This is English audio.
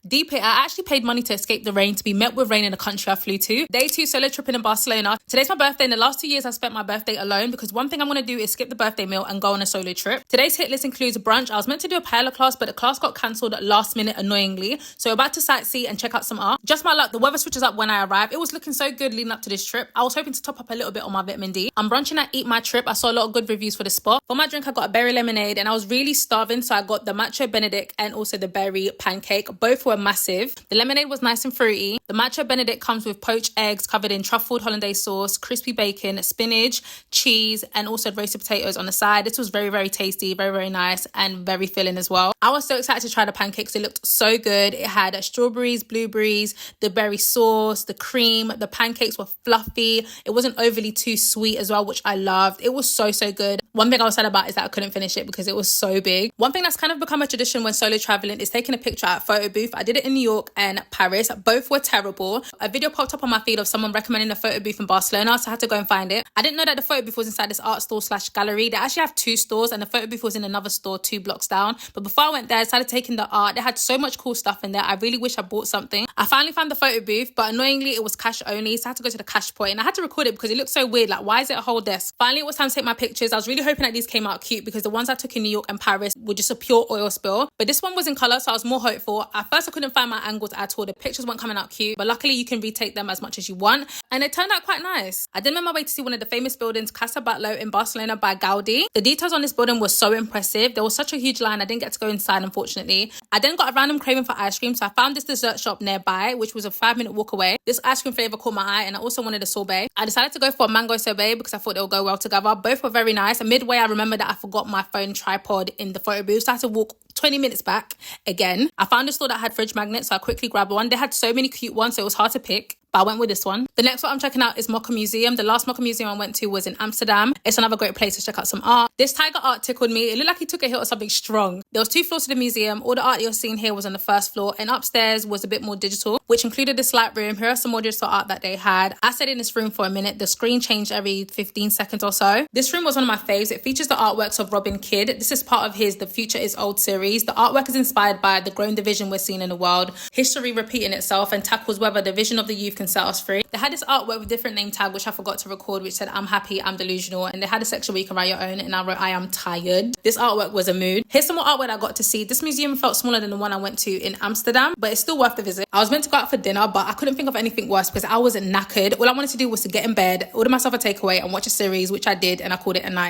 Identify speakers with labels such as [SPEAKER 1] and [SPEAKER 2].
[SPEAKER 1] Deep it, I actually paid money to escape the rain, to be met with rain in the country I flew to. Day 2 solo tripping in Barcelona. Today's my birthday. In the last 2 years, I spent my birthday alone because one thing I'm going to do is skip the birthday meal and go on a solo trip. Today's hit list includes brunch. I was meant to do a paella class, but the class got cancelled at last minute, annoyingly. So we're about to sightsee and check out some art. Just my luck, the weather switches up when I arrive. It was looking so good leading up to this trip. I was hoping to top up a little bit on my vitamin D. I'm brunching at Eat My Trip. I saw a lot of good reviews for the spot. For my drink, I got a berry lemonade and I was really starving, so I got the matcha benedict and also the berry pancake. Both were massive. The lemonade was nice and fruity. The matcha benedict comes with poached eggs covered in truffled hollandaise sauce, crispy bacon, spinach, cheese, and also roasted potatoes on the side. This was very, very tasty, very, very nice, and very filling as well. I was so excited to try the pancakes. It looked so good. It had strawberries, blueberries, the berry sauce, the cream. The pancakes were fluffy. It wasn't overly too sweet as well, which I loved. It was so, so good. One thing I was sad about is that I couldn't finish it because it was so big. One thing that's kind of become a tradition when solo traveling is taking a picture at a photo booth. I did it in New York and Paris. Both were terrible. A video popped up on my feed of someone recommending a photo booth in Barcelona, so I had to go and find it. I didn't know that the photo booth was inside this art store / gallery. They actually have 2 stores and the photo booth was in another store 2 blocks down. But before I went there, I started taking the art. They had so much cool stuff in there. I really wish I bought something. I finally found the photo booth, but annoyingly it was cash only, so I had to go to the cash point and I had to record it because it looked so weird. Like, why is it a whole desk? Finally, it was time to take my pictures. I was really hoping that these came out cute because the ones I took in New York and Paris were just a pure oil spill. But this one was in colour, so I was more hopeful. At first, I couldn't find my angles at all. The pictures weren't coming out cute, but luckily you can retake them as much as you want. And it turned out quite nice. I then made my way to see one of the famous buildings, Casa Batlló in Barcelona by Gaudi. The details on this building were so impressive. There was such a huge line. I didn't get to go inside, unfortunately. I then got a random craving for ice cream, so I found this dessert shop nearby, which was a 5-minute walk away. This ice cream flavour caught my eye, and I also wanted a sorbet. I decided to go for a mango sorbet because I thought they would go well together. Both were very nice. And midway, I remembered that I forgot my phone tripod in the photo booth, so I had to walk 20 minutes back again. I found a store that had fridge magnets, so I quickly grabbed one. They had so many cute ones, so it was hard to pick. I went with this one. The next one I'm checking out is Moco Museum. The last Moco Museum I went to was in Amsterdam. It's another great place to check out some art. This tiger art tickled me. It looked like he took a hit or something strong. There was 2 floors to the museum. All the art you're seeing here was on the first floor, and upstairs was a bit more digital, which included this light room. Here are some more digital art that they had. I stayed in this room for a minute. The screen changed every 15 seconds or so. This room was one of my faves. It features the artworks of Robin Kidd. This is part of his The Future is Old series. The artwork is inspired by the growing division we're seeing in the world, history repeating itself, and tackles whether the vision of the youth can set us free. They had this artwork with different name tag, which I forgot to record, which said, "I'm happy, I'm delusional." And they had a section where you can write your own, and I wrote, "I am tired." This artwork was a mood. Here's some more artwork I got to see. This museum felt smaller than the one I went to in Amsterdam, but it's still worth the visit. I was meant to go out for dinner, but I couldn't think of anything worse because I was knackered. All I wanted to do was to get in bed, order myself a takeaway, and watch a series, which I did, and I called it a night.